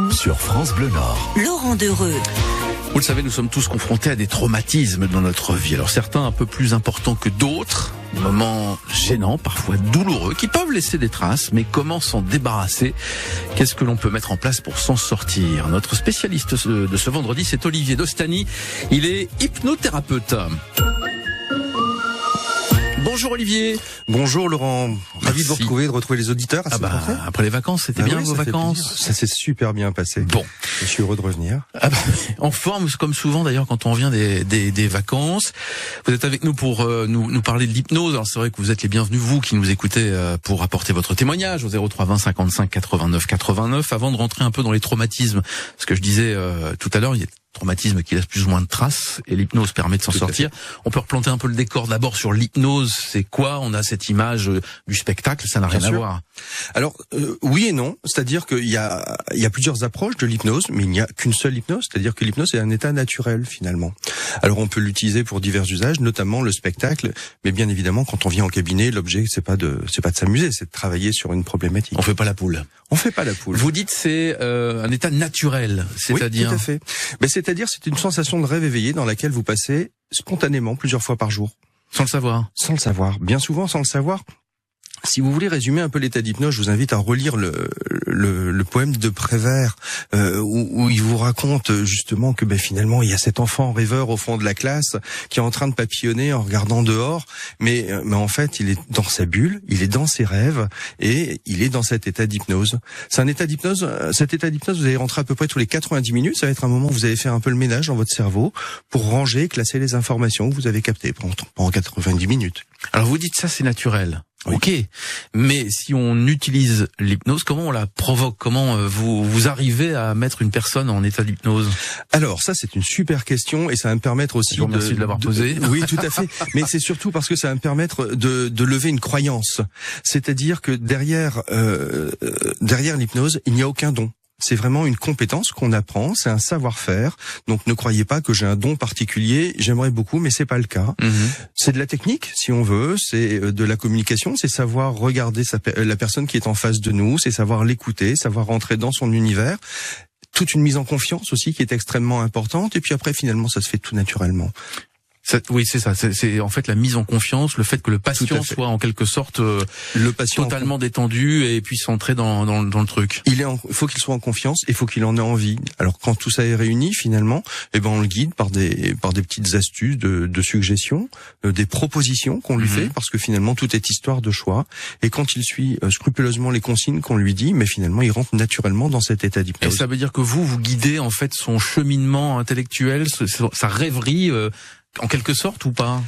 Sur France Bleu Nord. Laurent Dereux. Vous le savez, nous sommes tous confrontés à des traumatismes dans notre vie. Alors certains un peu plus importants que d'autres, des moments gênants, parfois douloureux, qui peuvent laisser des traces, mais comment s'en débarrasser? Qu'est-ce que l'on peut mettre en place pour s'en sortir? Notre spécialiste de ce vendredi, c'est Olivier Dostani. Il est hypnothérapeute. Bonjour Olivier. Bonjour Laurent, ravi de vous Merci. retrouver, de retrouver les auditeurs. Après les vacances, c'était bien vos vacances? Ça s'est super bien passé. Bon. Je suis heureux de revenir. En forme, comme souvent d'ailleurs quand on revient des vacances. Vous êtes avec nous pour nous parler de l'hypnose. Alors c'est vrai que vous êtes les bienvenus, vous qui nous écoutez, pour apporter votre témoignage au 03 20 55 89 89. Avant de rentrer un peu dans les traumatismes, ce que je disais tout à l'heure, il y a traumatisme qui laisse plus ou moins de traces et l'hypnose permet de s'en sortir. On peut replanter un peu le décor d'abord sur l'hypnose. C'est quoi? On a cette image du spectacle, ça n'a rien à voir. Alors oui et non, c'est-à-dire qu'il y a plusieurs approches de l'hypnose, mais il n'y a qu'une seule hypnose, c'est-à-dire que l'hypnose est un état naturel finalement. Alors on peut l'utiliser pour divers usages, notamment le spectacle, mais bien évidemment quand on vient en cabinet, l'objet c'est pas de s'amuser, c'est de travailler sur une problématique. On fait pas la poule. On fait pas la poule. Vous dites c'est un état naturel, c'est-à-dire? Oui, tout à fait. Mais c'est-à-dire c'est une sensation de rêve éveillé dans laquelle vous passez spontanément plusieurs fois par jour. Sans le savoir. Sans le savoir. Bien souvent sans le savoir. Si vous voulez résumer un peu l'état d'hypnose, je vous invite à relire le poème de Prévert où il vous raconte justement que finalement il y a cet enfant rêveur au fond de la classe qui est en train de papillonner en regardant dehors, mais en fait il est dans sa bulle, il est dans ses rêves et il est dans cet état d'hypnose. C'est un état d'hypnose. Cet état d'hypnose, vous allez rentrer à peu près tous les 90 minutes. Ça va être un moment où vous allez faire un peu le ménage dans votre cerveau pour ranger, classer les informations que vous avez captées pendant 90 minutes. Alors vous dites ça c'est naturel. Oui. Ok, mais si on utilise l'hypnose, comment on la provoque? Comment vous arrivez à mettre une personne en état d'hypnose? Alors ça c'est une super question et ça va me permettre aussi Merci de l'avoir posé. Oui, tout à fait. Mais c'est surtout parce que ça va me permettre de lever une croyance. C'est-à-dire que derrière l'hypnose, il n'y a aucun don. C'est vraiment une compétence qu'on apprend, c'est un savoir-faire. Donc ne croyez pas que j'ai un don particulier, j'aimerais beaucoup, mais c'est pas le cas. C'est de la technique, si on veut, c'est de la communication, c'est savoir regarder la personne qui est en face de nous, c'est savoir l'écouter, savoir rentrer dans son univers. Toute une mise en confiance aussi qui est extrêmement importante. Et puis après, finalement, ça se fait tout naturellement. Oui, c'est ça. C'est en fait la mise en confiance, le fait que le patient soit en quelque sorte le patient totalement détendu et puisse entrer dans le truc. Il faut qu'il soit en confiance, il faut qu'il en ait envie. Alors quand tout ça est réuni, finalement, on le guide par des petites astuces de suggestions, des propositions qu'on lui fait, parce que finalement tout est histoire de choix. Et quand il suit scrupuleusement les consignes qu'on lui dit, mais finalement il rentre naturellement dans cet état d'hypnose. Et ça veut dire que vous guidez en fait son cheminement intellectuel, sa rêverie. En quelque sorte ou pas?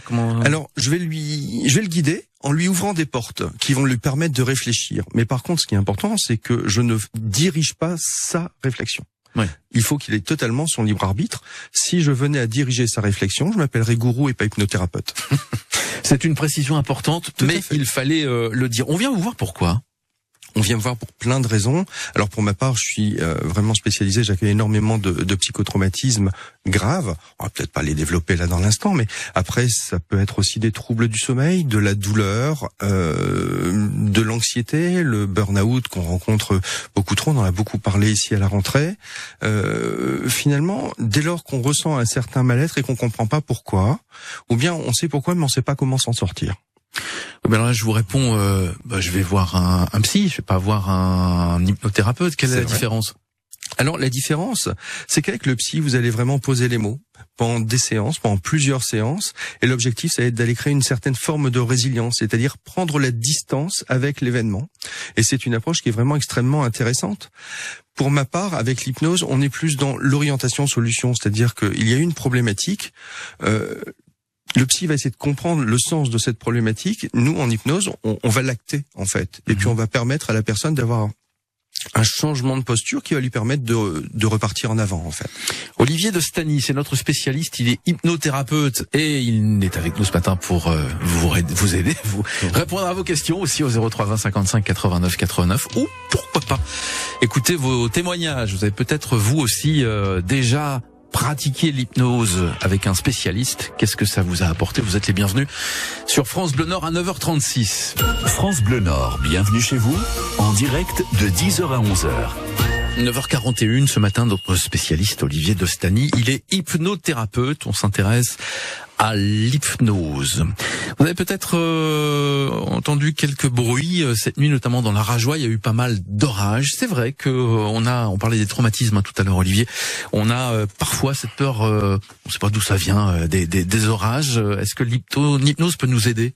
Alors, je vais le guider en lui ouvrant des portes qui vont lui permettre de réfléchir. Mais par contre, ce qui est important, c'est que je ne dirige pas sa réflexion. Ouais. Il faut qu'il ait totalement son libre arbitre. Si je venais à diriger sa réflexion, je m'appellerais gourou et pas hypnothérapeute. C'est une précision importante, mais il fallait le dire. On vient vous voir pourquoi? On vient me voir pour plein de raisons. Alors pour ma part, je suis vraiment spécialisé. J'accueille énormément de psychotraumatismes graves. On va peut-être pas les développer là dans l'instant, mais après ça peut être aussi des troubles du sommeil, de la douleur, de l'anxiété, le burn-out qu'on rencontre beaucoup trop. On en a beaucoup parlé ici à la rentrée. Finalement, dès lors qu'on ressent un certain mal-être et qu'on comprend pas pourquoi, ou bien on sait pourquoi mais on sait pas comment s'en sortir. Alors là, je vous réponds, je vais voir un psy, je vais pas voir un hypnothérapeute. Quelle est la différence? Alors la différence, c'est qu'avec le psy, vous allez vraiment poser les mots pendant des séances, pendant plusieurs séances, et l'objectif, ça va être d'aller créer une certaine forme de résilience, c'est-à-dire prendre la distance avec l'événement. Et c'est une approche qui est vraiment extrêmement intéressante. Pour ma part, avec l'hypnose, on est plus dans l'orientation-solution, c'est-à-dire qu'il y a une problématique. Le psy va essayer de comprendre le sens de cette problématique. Nous, en hypnose, on va l'acter, en fait. Et puis, on va permettre à la personne d'avoir un changement de posture qui va lui permettre de repartir en avant, en fait. Olivier Dostani, c'est notre spécialiste. Il est hypnothérapeute et il est avec nous ce matin pour vous aider, vous répondre à vos questions aussi au 03 20 55 89 89 ou pourquoi pas écoutez vos témoignages. Vous avez peut-être vous aussi déjà pratiquer l'hypnose avec un spécialiste. Qu'est-ce que ça vous a apporté? Vous êtes les bienvenus sur France Bleu Nord à 9h36. France Bleu Nord, bienvenue chez vous, en direct de 10h à 11h. 9h41 ce matin, notre spécialiste Olivier Dostany, il est hypnothérapeute. On s'intéresse à l'hypnose. Vous avez peut-être entendu quelques bruits cette nuit, notamment dans la Rajoie. Il y a eu pas mal d'orages. C'est vrai que on parlait des traumatismes tout à l'heure, Olivier. On a parfois cette peur, on ne sait pas d'où ça vient, des orages. Est-ce que l'hypnose peut nous aider ?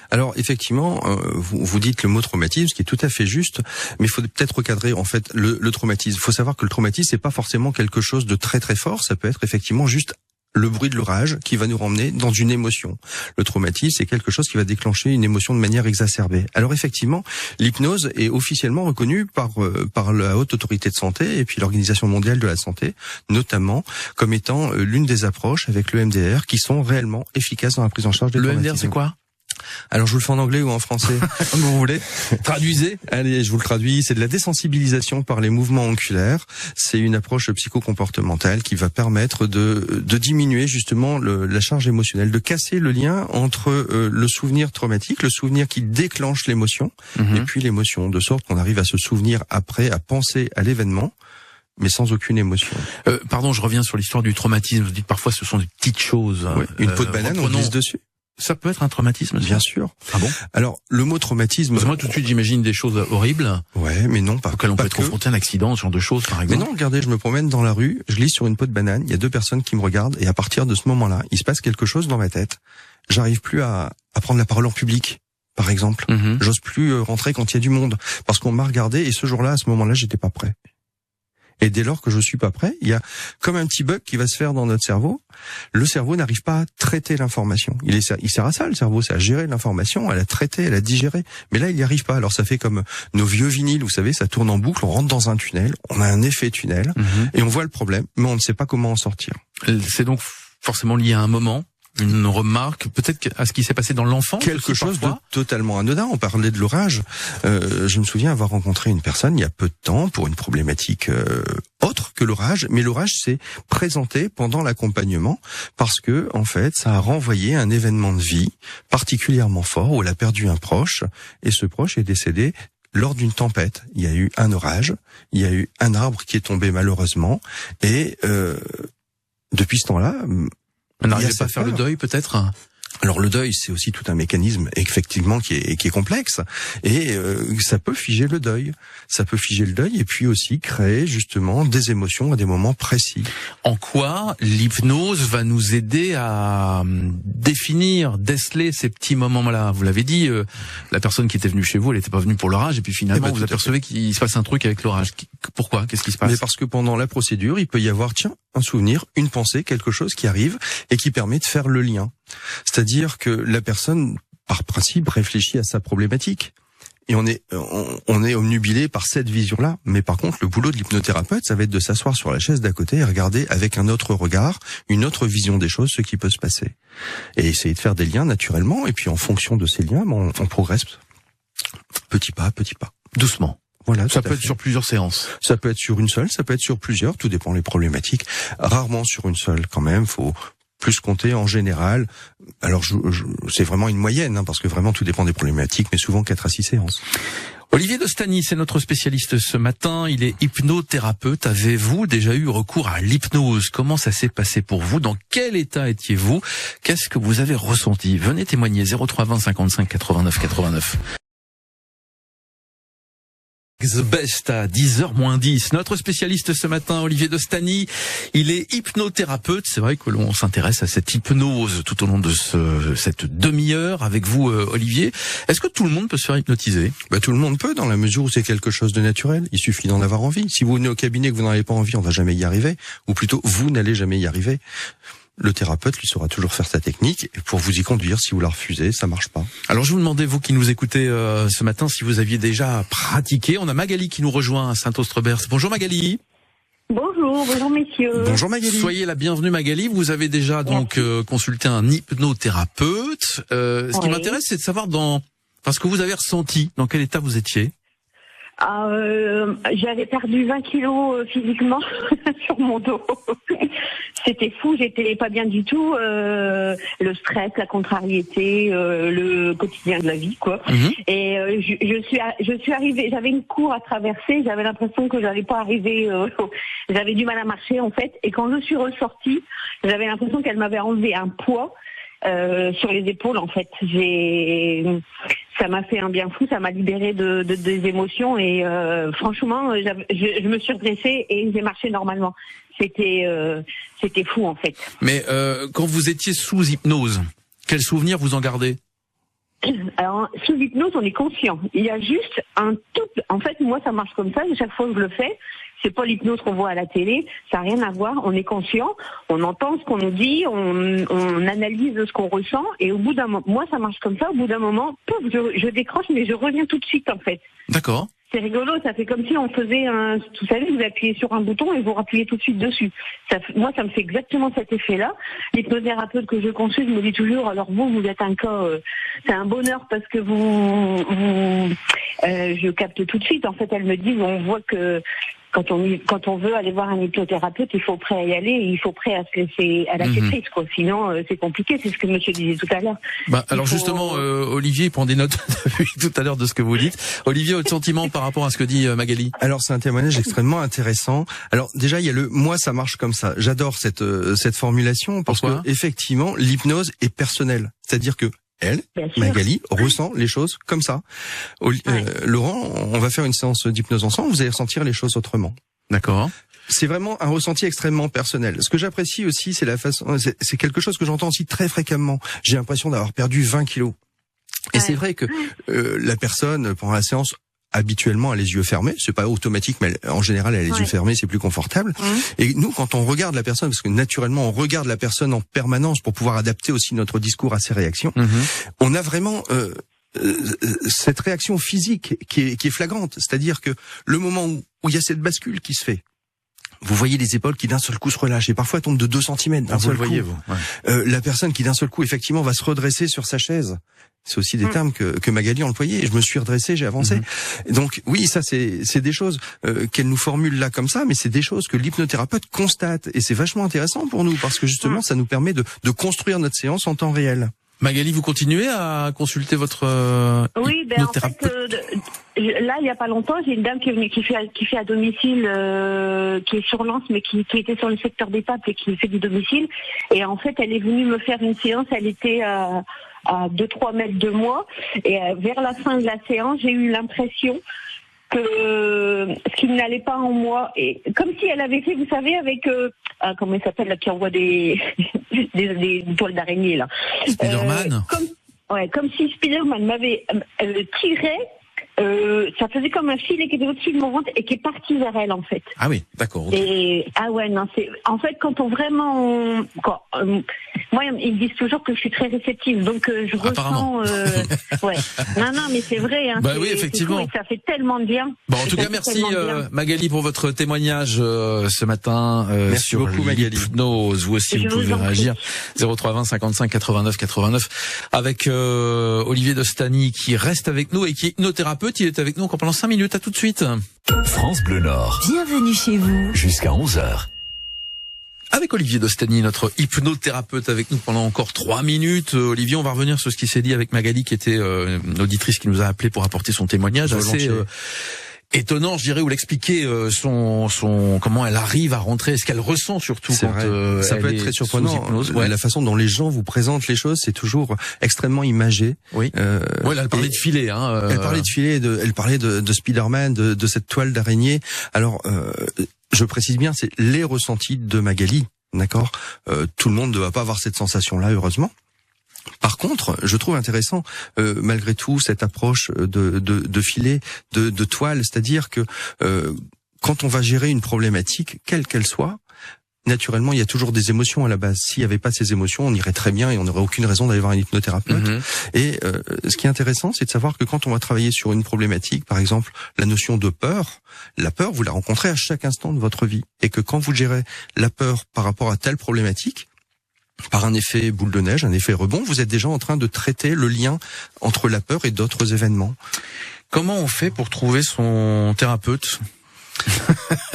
Alors effectivement, vous dites le mot traumatisme, ce qui est tout à fait juste, mais il faut peut-être recadrer en fait le traumatisme. Il faut savoir que le traumatisme, c'est pas forcément quelque chose de très très fort. Ça peut être effectivement juste le bruit de l'orage qui va nous emmener dans une émotion. Le traumatisme, c'est quelque chose qui va déclencher une émotion de manière exacerbée. Alors effectivement, l'hypnose est officiellement reconnue par la Haute Autorité de Santé et puis l'Organisation mondiale de la santé, notamment comme étant l'une des approches avec le MDR qui sont réellement efficaces dans la prise en charge des traumatismes. Le MDR, c'est quoi ? Alors je vous le fais en anglais ou en français, comme vous voulez. Traduisez. Allez, je vous le traduis. C'est de la désensibilisation par les mouvements oculaires. C'est une approche psychocomportementale qui va permettre de diminuer justement la charge émotionnelle, de casser le lien entre le souvenir traumatique, le souvenir qui déclenche l'émotion, et puis l'émotion, de sorte qu'on arrive à se souvenir après, à penser à l'événement, mais sans aucune émotion. Pardon, je reviens sur l'histoire du traumatisme. Vous dites parfois ce sont des petites choses. Oui, une peau de banane, on glisse dessus. Ça peut être un traumatisme, bien sûr. Ah bon ? Alors, le mot traumatisme... Parce que moi, tout de suite, j'imagine des choses horribles. Ouais, mais non, auxquelles on peut être confronté à un accident, ce genre de choses, par exemple. Mais non, regardez, je me promène dans la rue, je glisse sur une peau de banane, il y a deux personnes qui me regardent, et à partir de ce moment-là, il se passe quelque chose dans ma tête. J'arrive plus à prendre la parole en public, par exemple. J'ose plus rentrer quand il y a du monde, parce qu'on m'a regardé, et ce jour-là, à ce moment-là, j'étais pas prêt. Et dès lors que je suis pas prêt, il y a comme un petit bug qui va se faire dans notre cerveau. Le cerveau n'arrive pas à traiter l'information. Il sert à ça, le cerveau, c'est à gérer l'information, à la traiter, à la digérer. Mais là, il n'y arrive pas. Alors ça fait comme nos vieux vinyles, vous savez, ça tourne en boucle, on rentre dans un tunnel, on a un effet tunnel, et on voit le problème, mais on ne sait pas comment en sortir. C'est donc forcément lié à un moment, une remarque, peut-être à ce qui s'est passé dans l'enfance. Quelque chose de totalement anodin. On parlait de l'orage. Je me souviens avoir rencontré une personne il y a peu de temps pour une problématique autre que l'orage, mais l'orage s'est présenté pendant l'accompagnement parce que, en fait, ça a renvoyé un événement de vie particulièrement fort où elle a perdu un proche et ce proche est décédé lors d'une tempête. Il y a eu un orage, il y a eu un arbre qui est tombé malheureusement et depuis ce temps-là, on n'arrivait pas à faire le deuil, peut-être ? Alors le deuil, c'est aussi tout un mécanisme effectivement qui est complexe et ça peut figer le deuil. Ça peut figer le deuil et puis aussi créer justement des émotions à des moments précis. En quoi l'hypnose va nous aider à définir, déceler ces petits moments-là ? Vous l'avez dit, la personne qui était venue chez vous, elle n'était pas venue pour l'orage et puis finalement vous apercevez qu'il se passe un truc avec l'orage. Pourquoi ? Qu'est-ce qui se passe ? Mais parce que pendant la procédure, il peut y avoir un souvenir, une pensée, quelque chose qui arrive et qui permet de faire le lien. C'est-à-dire que la personne, par principe, réfléchit à sa problématique. Et on est obnubilé par cette vision-là. Mais par contre, le boulot de l'hypnothérapeute, ça va être de s'asseoir sur la chaise d'à côté et regarder avec un autre regard, une autre vision des choses, ce qui peut se passer. Et essayer de faire des liens naturellement. Et puis en fonction de ces liens, on progresse petit pas à petit pas. Doucement. Voilà, ça peut être sur plusieurs séances. Ça peut être sur une seule, ça peut être sur plusieurs, tout dépend des problématiques. Rarement sur une seule quand même, faut plus compter en général. Alors c'est vraiment une moyenne, parce que vraiment tout dépend des problématiques, mais souvent 4 à 6 séances. Olivier Dostany, c'est notre spécialiste ce matin. Il est hypnothérapeute. Avez-vous déjà eu recours à l'hypnose ? Comment ça s'est passé pour vous ? Dans quel état étiez-vous ? Qu'est-ce que vous avez ressenti ? Venez témoigner 03 20 55 89 89. The Best à 10h-10. Notre spécialiste ce matin, Olivier Dostany, il est hypnothérapeute. C'est vrai que l'on s'intéresse à cette hypnose tout au long de cette demi-heure avec vous, Olivier. Est-ce que tout le monde peut se faire hypnotiser ? Tout le monde peut, dans la mesure où c'est quelque chose de naturel. Il suffit d'en avoir envie. Si vous venez au cabinet et que vous n'en avez pas envie, on va jamais y arriver. Ou plutôt, vous n'allez jamais y arriver. Le thérapeute, lui, saura toujours faire sa technique pour vous y conduire. Si vous la refusez, ça marche pas. Alors, je vous demandais, vous qui nous écoutez ce matin, si vous aviez déjà pratiqué. On a Magali qui nous rejoint à Saint-Austrebert. Bonjour Magali. Bonjour messieurs. Bonjour Magali. Soyez la bienvenue Magali. Vous avez déjà donc consulté un hypnothérapeute. Ce qui m'intéresse, c'est de savoir ce que vous avez ressenti, dans quel état vous étiez. J'avais perdu 20 kilos physiquement sur mon dos. C'était fou, j'étais pas bien du tout. Le stress, la contrariété, le quotidien de la vie, quoi. Et je suis arrivée, j'avais une cour à traverser, j'avais l'impression que j'allais pas arriver, j'avais du mal à marcher en fait. Et quand je suis ressortie, j'avais l'impression qu'elle m'avait enlevé un poids sur les épaules en fait. Ça m'a fait un bien fou, ça m'a libéré des émotions et franchement, je me suis redressée et j'ai marché normalement. C'était fou en fait. Mais quand vous étiez sous hypnose, quel souvenir vous en gardez? Alors, sous hypnose, on est conscient. Il y a juste en fait, moi, ça marche comme ça. Chaque fois que je le fais, c'est pas l'hypnose qu'on voit à la télé. Ça n'a rien à voir. On est conscient. On entend ce qu'on nous dit. On analyse ce qu'on ressent. Et au bout d'un moment, moi, ça marche comme ça. Au bout d'un moment, pouf, je décroche, mais je reviens tout de suite, en fait. D'accord. C'est rigolo, ça fait comme si on faisait vous savez, vous appuyez sur un bouton et vous rappuyez tout de suite dessus. Moi, ça me fait exactement cet effet-là. L'hypnothérapeute que je consulte me dit toujours, alors vous êtes un cas, c'est un bonheur parce que je capte tout de suite. En fait, elle me dit, on voit que quand on veut aller voir un hypnothérapeute, il faut prêt à y aller, et il faut prêt à lâcher prise, quoi. Sinon, c'est compliqué. C'est ce que monsieur disait tout à l'heure. Justement, Olivier prend des notes depuis tout à l'heure de ce que vous dites. Olivier, votre sentiment par rapport à ce que dit Magali? Alors, c'est un témoignage extrêmement intéressant. Alors, déjà, il y a moi, ça marche comme ça. J'adore cette formulation parce que, effectivement, l'hypnose est personnelle. C'est-à-dire que Magali ressent les choses comme ça. Laurent, on va faire une séance d'hypnose ensemble, vous allez ressentir les choses autrement. D'accord. C'est vraiment un ressenti extrêmement personnel. Ce que j'apprécie aussi, c'est la façon, c'est quelque chose que j'entends aussi très fréquemment. J'ai l'impression d'avoir perdu 20 kilos. Et c'est vrai que la personne, pendant la séance, habituellement a les yeux fermés, c'est pas automatique, mais en général elle a les yeux fermés, c'est plus confortable. Et nous, quand on regarde la personne, parce que naturellement on regarde la personne en permanence pour pouvoir adapter aussi notre discours à ses réactions, on a vraiment cette réaction physique qui est flagrante. C'est-à-dire que le moment où il y a cette bascule qui se fait, vous voyez les épaules qui d'un seul coup se relâchent et parfois tombent de 2 cm d'un seul coup. Voyez, vous. La personne qui d'un seul coup effectivement va se redresser sur sa chaise. C'est aussi des termes que Magali employait. Je me suis redressé, j'ai avancé. Donc oui, ça c'est des choses qu'elle nous formule là comme ça, mais c'est des choses que l'hypnothérapeute constate et c'est vachement intéressant pour nous parce que justement ça nous permet de construire notre séance en temps réel. Magali, vous continuez à consulter votre hypnothérapeute? En fait, là, il y a pas longtemps, j'ai une dame qui est venue, qui fait à domicile, qui est sur Lens, mais qui était sur le secteur d'Étape et qui fait du domicile. Et en fait, elle est venue me faire une séance. Elle était à 2-3 mètres de moi. Et vers la fin de la séance, j'ai eu l'impression que ce qui n'allait pas en moi, et comme si elle avait fait, vous savez, avec comment il s'appelle là, qui envoie des toiles d'araignée là. Spider-Man. Comme si Spider-Man m'avait tiré. Ça faisait comme un filet qui était au-dessus de mon ventre et qui est parti vers elle en fait. Ah oui, d'accord. Okay. Et c'est en fait quand on vraiment moi ils me disent toujours que je suis très réceptive donc je ressens non mais c'est vrai oui effectivement cool, ça fait tellement de bien. Bon en tout cas merci Magali pour votre témoignage ce matin sur l'hypnose. Vous aussi vous pouvez réagir 0320 55 89 89 avec Olivier Dostany qui reste avec nous et qui est hypnothérapeute. Il est avec nous encore pendant 5 minutes. À tout de suite. France Bleu Nord. Bienvenue chez vous. Jusqu'à 11h. Avec Olivier Dostany, notre hypnothérapeute, avec nous pendant encore 3 minutes. Olivier, on va revenir sur ce qui s'est dit avec Magali, qui était une auditrice qui nous a appelé pour apporter son témoignage. Assez étonnant, je dirais, où l'expliquer comment elle arrive à rentrer, ce qu'elle ressent surtout quand ça peut être très surprenant. La façon dont les gens vous présentent les choses, c'est toujours extrêmement imagé. Oui. Là, elle parlait de filet. Elle parlait de filet, elle parlait de Spider-Man, de cette toile d'araignée. Alors, je précise bien, c'est les ressentis de Magali, d'accord. Tout le monde ne va pas avoir cette sensation-là, heureusement. Par contre, je trouve intéressant malgré tout cette approche de filet, de toile, c'est-à-dire que quand on va gérer une problématique, quelle qu'elle soit, naturellement, il y a toujours des émotions à la base. S'il n'y avait pas ces émotions, on irait très bien et on n'aurait aucune raison d'aller voir un hypnothérapeute. Et ce qui est intéressant, c'est de savoir que quand on va travailler sur une problématique, par exemple, la notion de peur, la peur, vous la rencontrez à chaque instant de votre vie. Et que quand vous gérez la peur par rapport à telle problématique, par un effet boule de neige, un effet rebond, vous êtes déjà en train de traiter le lien entre la peur et d'autres événements. Comment on fait pour trouver son thérapeute?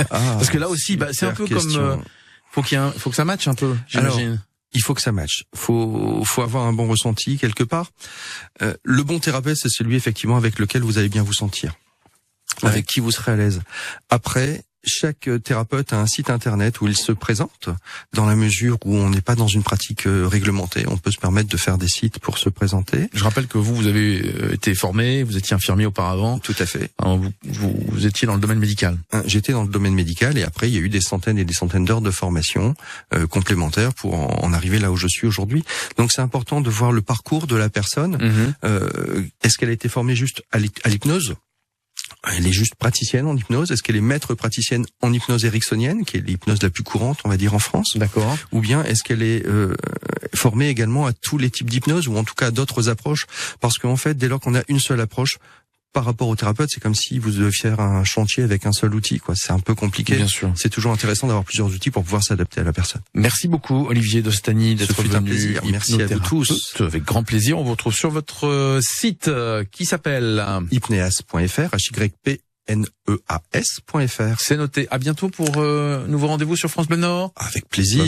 Parce que là aussi, c'est un peu comme faut que ça matche un peu, j'imagine. Alors, il faut que ça matche. Faut avoir un bon ressenti quelque part. Le bon thérapeute, c'est celui effectivement avec lequel vous allez bien vous sentir, avec qui vous serez à l'aise. Après, chaque thérapeute a un site internet où il se présente, dans la mesure où on n'est pas dans une pratique réglementée. On peut se permettre de faire des sites pour se présenter. Je rappelle que vous avez été formé, vous étiez infirmier auparavant. Tout à fait. Alors, vous étiez dans le domaine médical. J'étais dans le domaine médical et après il y a eu des centaines et des centaines d'heures de formation complémentaires pour en arriver là où je suis aujourd'hui. Donc c'est important de voir le parcours de la personne. Est-ce qu'elle a été formée juste à l'hypnose? Elle est juste praticienne en hypnose. Est-ce qu'elle est maître praticienne en hypnose ericksonienne, qui est l'hypnose la plus courante, on va dire, en France? D'accord. Ou bien est-ce qu'elle est formée également à tous les types d'hypnose, ou en tout cas à d'autres approches? Parce qu'en fait, dès lors qu'on a une seule approche par rapport au thérapeute, c'est comme si vous deviez faire un chantier avec un seul outil, quoi. C'est un peu compliqué. Bien sûr. C'est toujours intéressant d'avoir plusieurs outils pour pouvoir s'adapter à la personne. Merci beaucoup, Olivier Dostany, d'être venu. Un plaisir. Merci à vous tous. Avec grand plaisir. On vous retrouve sur votre site qui s'appelle hypneas.fr, hypneas.fr. C'est noté. À bientôt pour nouveau rendez-vous sur France Bleu Nord. Avec plaisir.